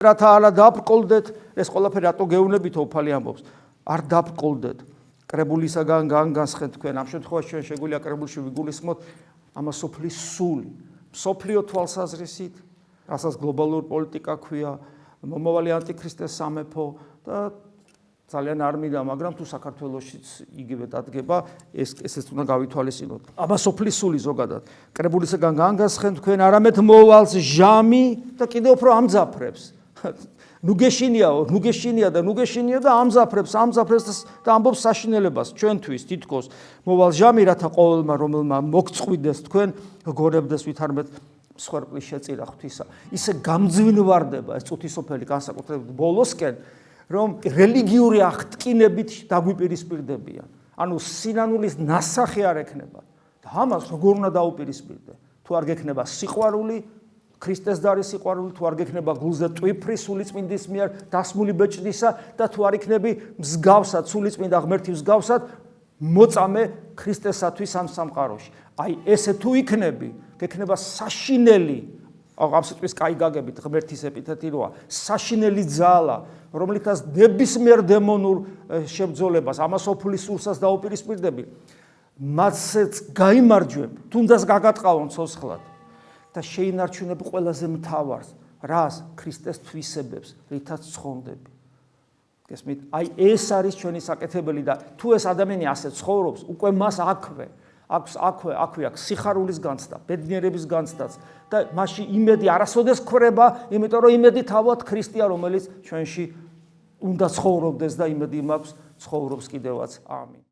რათა არ დაბრკოლდეთ, ეს ყველაფერი რატო გეუბნებით უფალი ამბობს. არ დაბრკოლდეთ. კრებულისაგან განგანსხეთ თქვენ. ამ შემთხვევაში ჩვენ შეგვიძლია კრებულში ვიგულისხმოთ ამას სოფლის სული. მსოფლიო თვალსაზრისით, რასაც გლობალური პოლიტიკა ქვია, მომავალი ანტიქრისტეს სამეფო და ძალიან არ მინდა, მაგრამ თუ საქართველოშიც იგივე დადგება, ესეც უნდა გავითვალისწინოთ. ამას სოფლის სული ზოგადად. კრებულისაგან განგანსხეთ თქვენ, არამედ მოვალს ჟამი და კიდევ უფრო ამძაფრებს. ნუ გეშინია და ამძაფრებს და ამბობს საშინელებას ჩვენთვის თითქოს მოვალ ჟამი რათა ყოველმა რომელმა მოგწყვიდეს თქვენ გორებდეს ვითარმეთ მსხვერპლის შეწირა ღვთისა. ისე გამძვინვარდება ეს წუთისოფელი განსაკუთრებით ბოლოსკენ, რომ რელიგიური აღტკინებით დაგვიპირისპირდებიან. ანუ სინანულის ნასახი არ ექნება. და ამას როგორ უნდა დაუპირისპირდე? თუ არ გექნება სიყვარული, ქრისტეს დარის სიყვარული, თუ არ გექნება გულზე ტვიფრი სულიწმინდის მიერ დასმული ბეჭდისა და თუ არ იქნები მსგავსად სულიწმინდა ღმერთის მსგავსად მოწამე ქრისტესათვის ამ სამყაროში. აი ესე თუ იქნები, გექნება საშინელი, ამ სიტყვის კაი გაგებით ღმერთის ეპითეტი როა, საშინელი ძალა, რომლითაც ნებისმიერ დემონურ შებრძოლებას, ამასოფლის სულსაც დაუპირისპირდები, მათსეც გაიმარჯვებ, თუნდაც გაგატყავონ ცოცხლად. და შეინარჩუნებ ყველაზე მთავარს, რას? ქრისტეს თვისებებს, რითაც ცხონდები. გესმით? აი ეს არის ჩვენი საკეთებელი და თუ ეს ადამიანი ასე ცხოვრობს, უკვე მას აქვე აქვს სიხარულის განცდა, ბედნიერების განცდაც და მასში იმედი არასოდეს ქრება, იმიტომ რომ იმედი თავად ქრისტეა, რომელიც ჩვენში უნდა ცხოვრობდეს და იმედი მაქვს ცხოვრობს კიდევაც. ამინ.